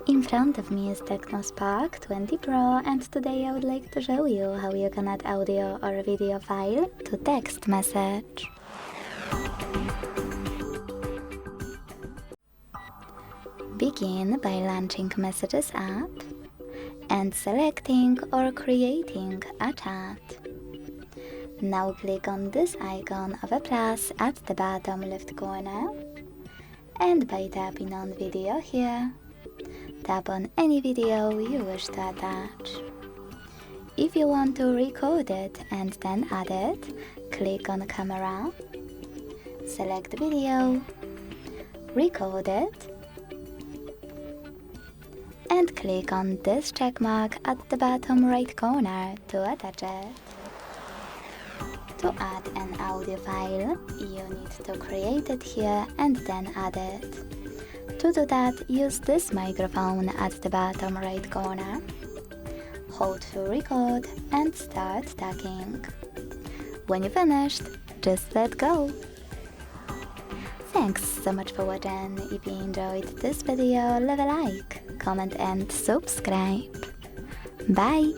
In front of me is TECNO Spark 20 Pro, and today I would like to show you how you can add audio or video file to text message. Begin by launching Messages app and selecting or creating a chat. Now click on this icon of a plus at the bottom left corner, and by tapping on video here, tap on any video you wish to attach. If you want to record it and then add it, click on camera, select video, record it, and click on this checkmark at the bottom right corner to attach it. To add an audio file, you need to create it here and then add it. To do that, use this microphone at the bottom right corner. Hold to record and start talking. When you're finished, just let go. Thanks so much for watching. If you enjoyed this video, leave a like, comment and subscribe. Bye!